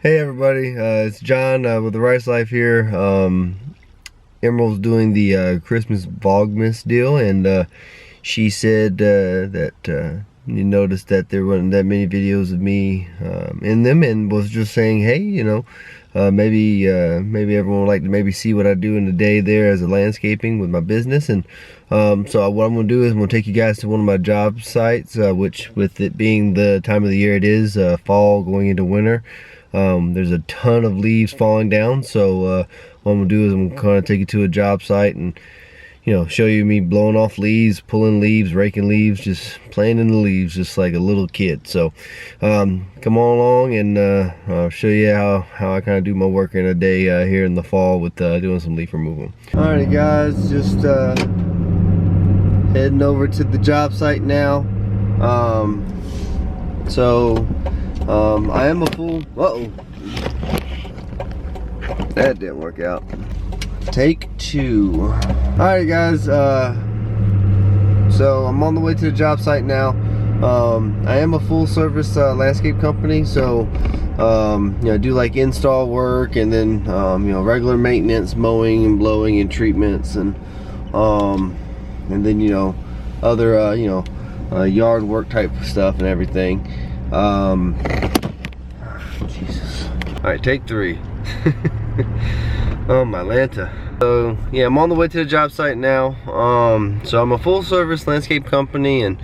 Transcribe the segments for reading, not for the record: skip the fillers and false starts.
Hey everybody, it's John with the Rice Life here. Emerald's doing the Christmas Vlogmas deal, and she said that you noticed that there wasn't that many videos of me in them, and was just saying, hey, you know, maybe everyone would like to maybe see what I do in a day there as a landscaping with my business. And so what I'm going to do is I'm going to take you guys to one of my job sites, which, with it being the time of the year it is, fall going into winter, there's a ton of leaves falling down. So what I'm gonna do is I'm gonna kind of take you to a job site and, you know, show you me blowing off leaves, pulling leaves, raking leaves, just playing in the leaves just like a little kid. So come on along, and I'll show you how I kind of do my work in a day here in the fall with doing some leaf removal. Alrighty guys, just heading over to the job site now. I am a full, that didn't work out. Take two. Alright guys, so I'm on the way to the job site now. I am a full service landscape company, so you know, I do like install work, and then you know, regular maintenance, mowing and blowing and treatments, and then, you know, other you know, yard work type of stuff and everything. Jesus. Alright, take three. Oh my Lanta. So yeah, I'm on the way to the job site now. So I'm a full service landscape company, and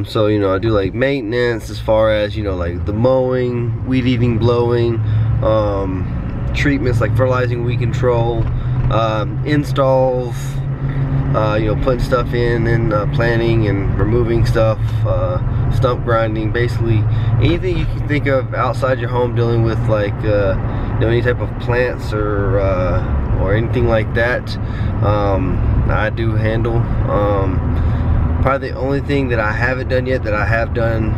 so, you know, I do like maintenance as far as, you know, like the mowing, weed eating, blowing, treatments like fertilizing, weed control, installs, you know, putting stuff in, and planting and removing stuff, stump grinding, basically anything you can think of outside your home dealing with, like you know, any type of plants or anything like that. I do handle. Probably the only thing that I haven't done yet that I have done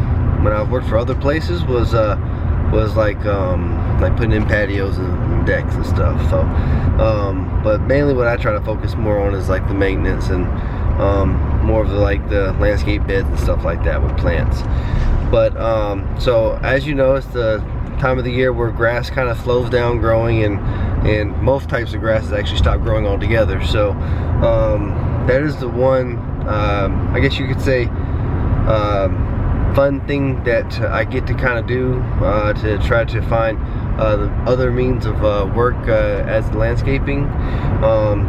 when I've worked for other places was like putting in patios and decks and stuff. So but mainly what I try to focus more on is like the maintenance, and more of the the landscape beds and stuff like that with plants. But so as you know, it's the time of the year where grass kind of slows down growing, and most types of grasses actually stop growing altogether. So that is the one, I guess you could say, fun thing that I get to kind of do to try to find other means of work as landscaping.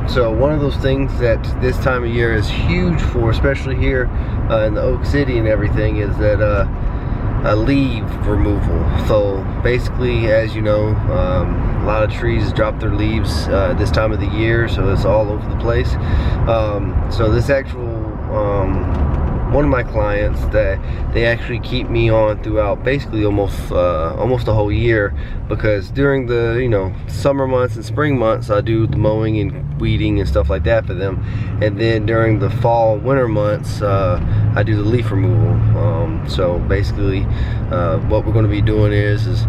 So one of those things that this time of year is huge for, especially here in the Oak City and everything, is that leaf removal. So basically, as you know, a lot of trees drop their leaves this time of the year, so it's all over the place. So this actual one of my clients, that they actually keep me on throughout basically almost the whole year, because during the, you know, summer months and spring months I do the mowing and weeding and stuff like that for them, and then during the fall winter months I do the leaf removal. So basically what we're going to be doing is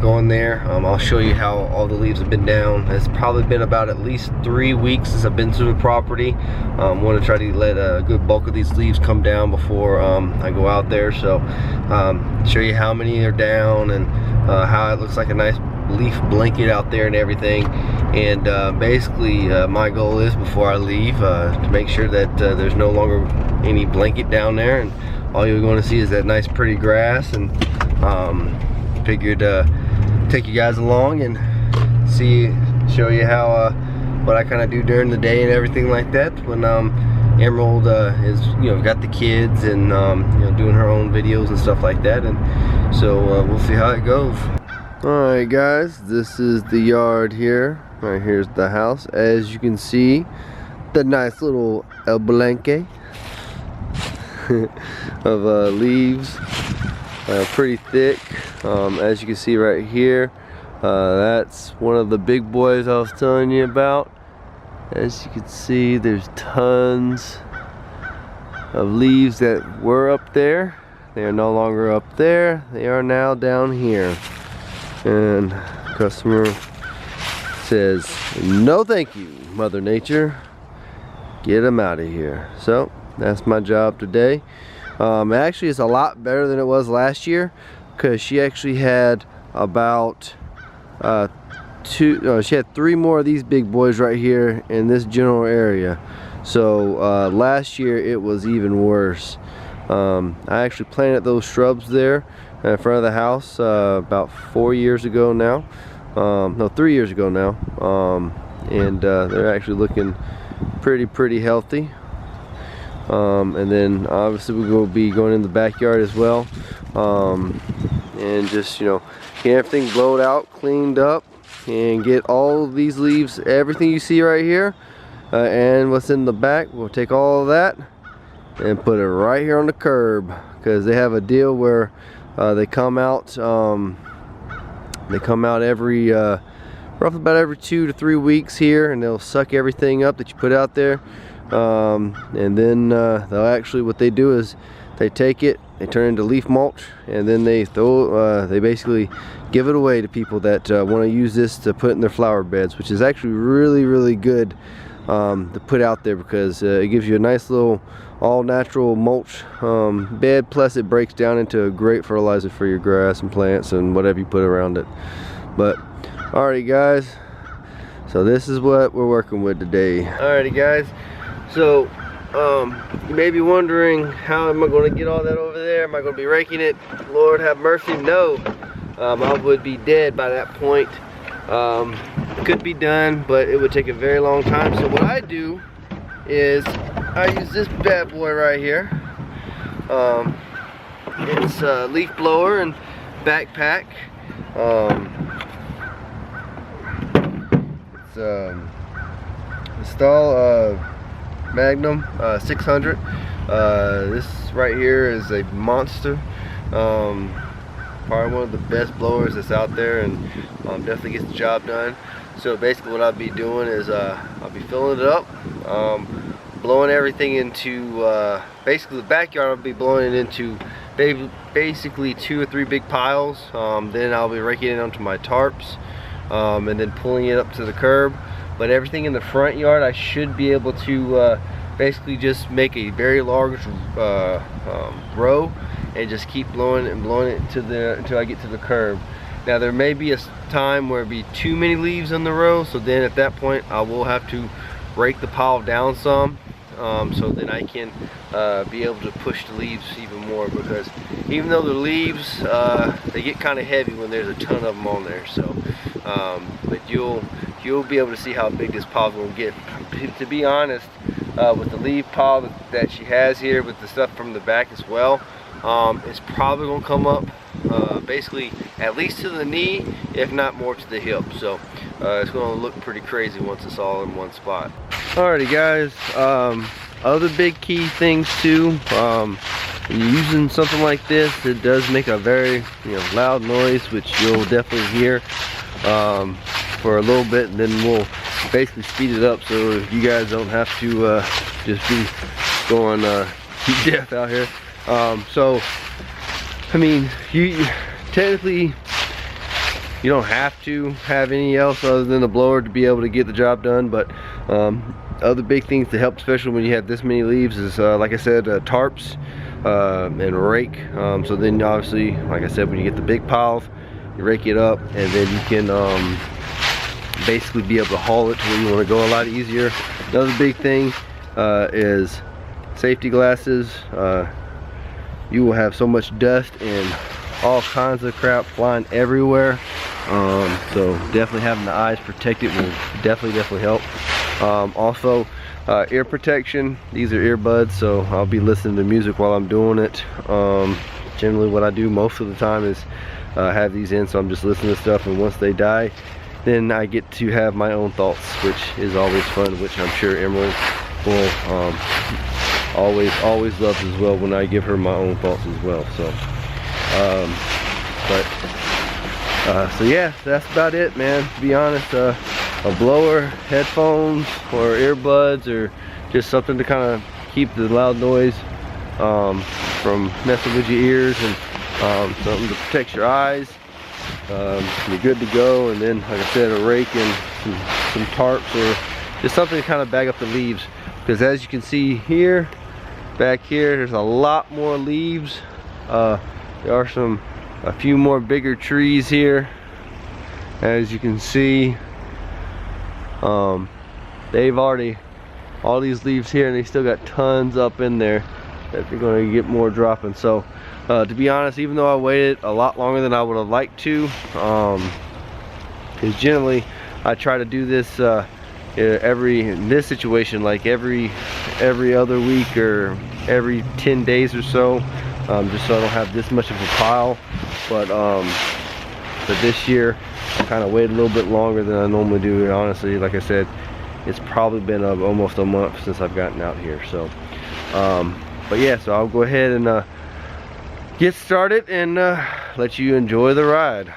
going there. I'll show you how all the leaves have been down. It's probably been about at least 3 weeks since I've been to the property. I want to try to let a good bulk of these leaves come down before I go out there. So show you how many are down, and how it looks like a nice leaf blanket out there and everything. And basically my goal is, before I leave, to make sure that there's no longer any blanket down there, and all you're going to see is that nice pretty grass. And figured take you guys along and show you how what I kind of do during the day and everything like that, when Emerald is, you know, got the kids and you know, doing her own videos and stuff like that. And so we'll see how it goes. Alright guys, this is the yard here. Right here's the house. As you can see, the nice little el blanque of leaves, pretty thick. As you can see right here, that's one of the big boys I was telling you about. As you can see, there's tons of leaves that were up there. They are no longer up there. They are now down here. And customer says, no thank you, Mother Nature. Get them out of here. So that's my job today. Actually, it's a lot better than it was last year, because she actually had about she had 3 more of these big boys right here in this general area. So last year it was even worse. I actually planted those shrubs there in front of the house about 4 years ago now. No, 3 years ago now. And they're actually looking pretty healthy. And then obviously we will be going in the backyard as well, and just, you know, get everything blowed out, cleaned up, and get all of these leaves, everything you see right here, and what's in the back. We'll take all of that and put it right here on the curb, because they have a deal where they come out every roughly about every 2 to 3 weeks here, and they'll suck everything up that you put out there. And then they'll actually, what they do is they take it, they turn it into leaf mulch, and then they they basically give it away to people that want to use this to put in their flower beds, which is actually really good to put out there, because it gives you a nice little all natural mulch bed, plus it breaks down into a great fertilizer for your grass and plants and whatever you put around it. But alrighty guys, so this is what we're working with today. Alrighty guys, so you may be wondering, how am I going to get all that over there? Am I going to be raking it? Lord have mercy, no. I would be dead by that point. It could be done, but it would take a very long time. So what I do is I use this bad boy right here. It's a leaf blower and backpack. It's Install Magnum 600. This right here is a monster. Probably one of the best blowers that's out there, and definitely gets the job done. So basically what I'll be doing is I'll be filling it up, blowing everything into basically the backyard. I'll be blowing it into basically 2 or 3 big piles. Then I'll be raking it onto my tarps, and then pulling it up to the curb. But everything in the front yard, I should be able to basically just make a very large row and just keep blowing it and blowing it to until I get to the curb. Now there may be a time where it'd be too many leaves on the row, so then at that point I will have to rake the pile down some, so then I can be able to push the leaves even more, because even though the leaves they get kind of heavy when there's a ton of them on there. So but you'll be able to see how big this pile will get. To be honest, with the leaf pile that she has here, with the stuff from the back as well, it's probably gonna come up basically at least to the knee, if not more to the hip. So it's gonna look pretty crazy once it's all in one spot. Alrighty guys, other big key things too, when you're using something like this, it does make a very loud noise, which you'll definitely hear for a little bit, and then we'll basically speed it up so you guys don't have to just be going deaf out here. So I mean, you technically don't have to have any else other than the blower to be able to get the job done, but other big things to help, especially when you have this many leaves, is like I said, tarps and rake. So then obviously, like I said, when you get the big piles, you rake it up, and then you can basically be able to haul it to where you want to go a lot easier. Another big thing is safety glasses. You will have so much dust and all kinds of crap flying everywhere, so definitely having the eyes protected will definitely help. Also ear protection. These are earbuds, so I'll be listening to music while I'm doing it. Generally what I do most of the time is have these in, so I'm just listening to stuff, and once they die, then I get to have my own thoughts, which is always fun, which I'm sure Emerald will always loves as well when I give her my own thoughts as well. So so yeah, that's about it, man. To be honest, a blower, headphones, or earbuds, or just something to kind of keep the loud noise from messing with your ears, and something to protect your eyes. You're good to go. And then, like I said, a rake and some tarps, or just something to kind of bag up the leaves, because as you can see here, back here, there's a lot more leaves. There are some a few more bigger trees here, as you can see. They've already, all these leaves here, and they still got tons up in there that they're going to get more dropping. So to be honest, even though I waited a lot longer than I would have liked to, because generally I try to do this in this situation, like every other week or every 10 days or so, just so I don't have this much of a pile. But this year I kind of waited a little bit longer than I normally do. And honestly, like I said, it's probably been almost a month since I've gotten out here. So but yeah, so I'll go ahead and get started and let you enjoy the ride.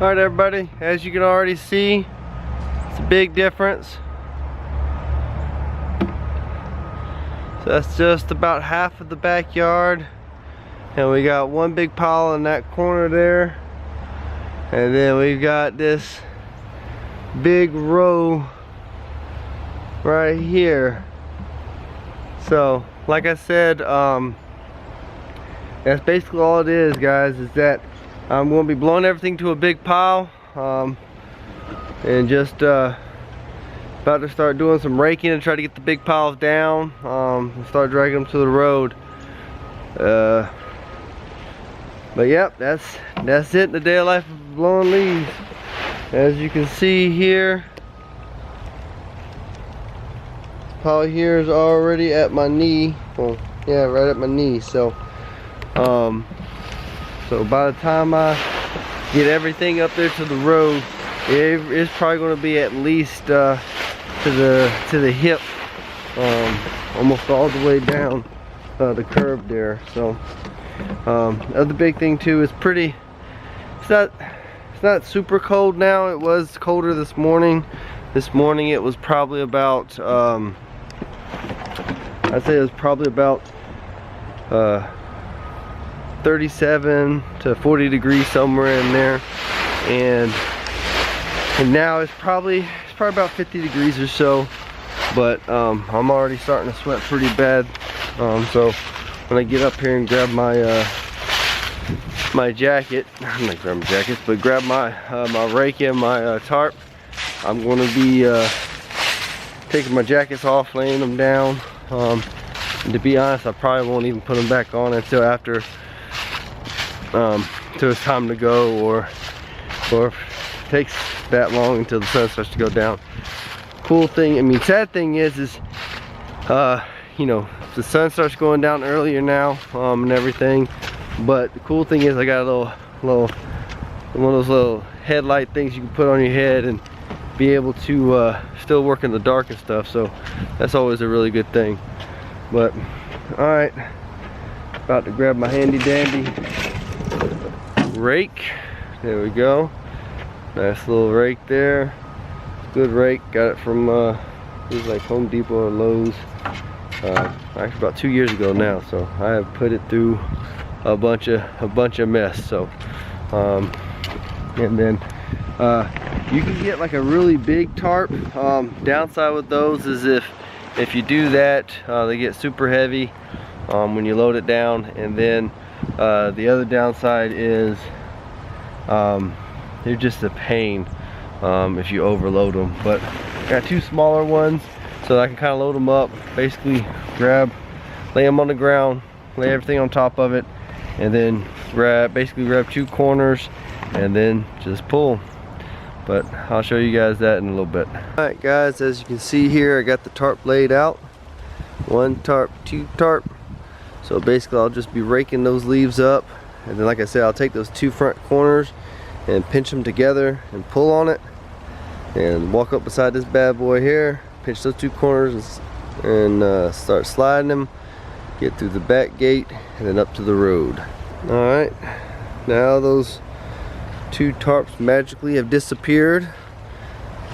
Alright everybody, as you can already see, it's a big difference. So that's just about half of the backyard, and we got one big pile in that corner there, and then we've got this big row right here. So like I said, that's basically all it is, guys, is that I'm going to be blowing everything to a big pile, and just about to start doing some raking and try to get the big piles down, and start dragging them to the road. But yep, that's it in the day of life of blowing leaves. As you can see here, this pile here is already at my knee. Well, yeah, right at my knee. So so by the time I get everything up there to the road, it's probably going to be at least to the hip, almost all the way down the curb there. So Other big thing too is it's not super cold now. It was colder this morning. This morning it was probably about I'd say it was probably about 37 to 40 degrees, somewhere in there, and now it's probably about 50 degrees or so, but I'm already starting to sweat pretty bad. So when I get up here and grab my my jacket, I'm not grabbing jackets, but grab my my rake and my tarp, I'm going to be taking my jackets off, laying them down. And to be honest, I probably won't even put them back on until after until it's time to go, or it takes that long until the sun starts to go down. Cool thing, I mean, sad thing is you know, the sun starts going down earlier now, and everything. But the cool thing is I got a little one of those little headlight things you can put on your head and be able to still work in the dark and stuff. So that's always a really good thing. But all right, about to grab my handy dandy rake. There we go. Nice little rake there. Good rake. Got it from it was like Home Depot or Lowe's. Actually about 2 years ago now. So I have put it through a bunch of mess. So and then you can get like a really big tarp. Downside with those is if you do that, they get super heavy when you load it down. And then the other downside is they're just a pain if you overload them. But I got two smaller ones, so I can kind of load them up, basically lay them on the ground, lay everything on top of it, and then basically grab two corners and then just pull. But I'll show you guys that in a little bit. Alright guys, as you can see here, I got the tarp laid out. One tarp, two tarp. So basically I'll just be raking those leaves up, and then like I said, I'll take those two front corners and pinch them together and pull on it, and walk up beside this bad boy here, pinch those two corners and start sliding them, get through the back gate and then up to the road. Alright, now those two tarps magically have disappeared,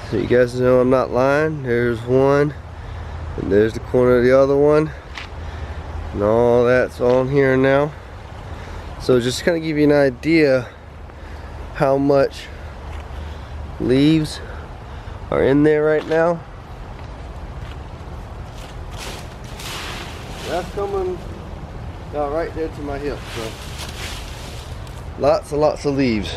so you guys know I'm not lying. There's one, and there's the corner of the other one, and all that's on here now. So just to kind of give you an idea how much leaves are in there right now. That's coming out right there to my hip, so lots and lots of leaves.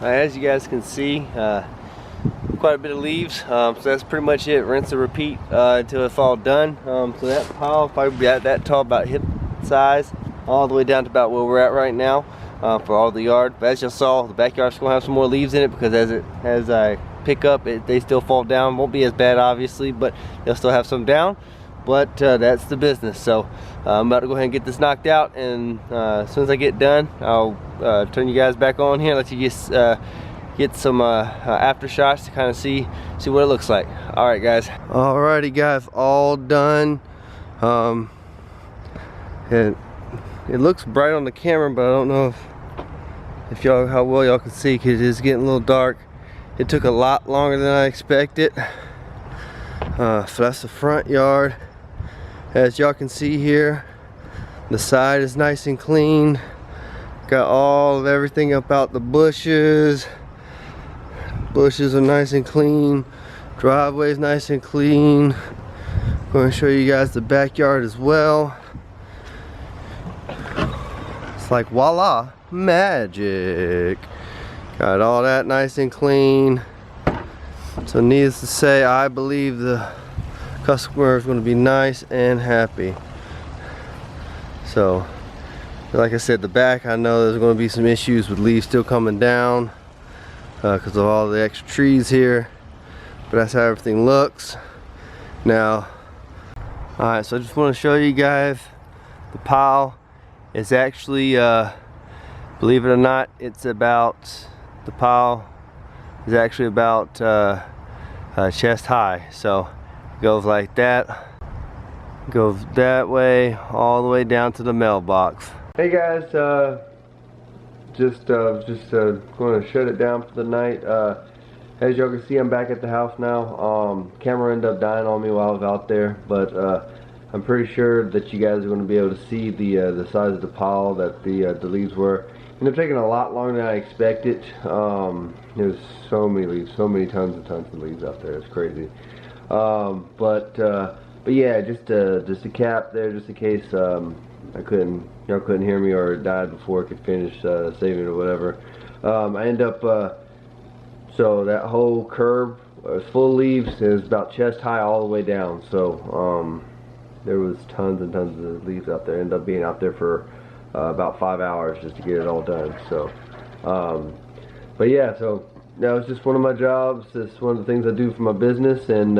As you guys can see, quite a bit of leaves, so that's pretty much it. Rinse and repeat until it's all done. So that pile probably be at that tall, about hip size, all the way down to about where we're at right now for all the yard. But as you saw, the backyard's gonna have some more leaves in it, because as I pick up, they still fall down. Won't be as bad obviously, but they'll still have some down. But that's the business. So I'm about to go ahead and get this knocked out, and as soon as I get done, I'll turn you guys back on here, let you just get some after shots to kind of see what it looks like. All right, guys. Alrighty, guys, all done. And it looks bright on the camera, but I don't know if y'all, how well y'all can see, because it is getting a little dark. It took a lot longer than I expected. So that's the front yard. As y'all can see here, the side is nice and clean. Got all of everything up out the bushes. Bushes are nice and clean. Driveway is nice and clean. I'm going to show you guys the backyard as well. It's like voila, magic. Got all that nice and clean. So needless to say, I believe the customer is going to be nice and happy. So like I said, the back, I know there's going to be some issues with leaves still coming down because of all the extra trees here, but that's how everything looks now. Alright, so I just want to show you guys the pile. It's actually, believe it or not, it's about, the pile is actually about chest high. So it goes like that, goes that way, all the way down to the mailbox. Hey guys, just going to shut it down for the night. As y'all can see, I'm back at the house now. Camera ended up dying on me while I was out there, but I'm pretty sure that you guys are going to be able to see the size of the pile that the leaves were. Ended up taking a lot longer than I expected. There's so many leaves, so many tons and tons of leaves out there. It's crazy. But yeah, just a cap there, just in case y'all couldn't hear me or it died before I could finish saving it or whatever. I end up so that whole curb was full of leaves. It was about chest high all the way down. So there was tons and tons of leaves out there. Ended up being out there for about 5 hours just to get it all done. So but yeah, so that was just one of my jobs. It's one of the things I do for my business. And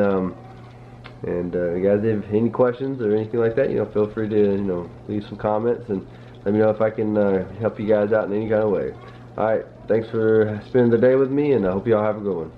you guys have any questions or anything like that, feel free to leave some comments and let me know if I can help you guys out in any kind of way. Alright, thanks for spending the day with me, and I hope y'all have a good one.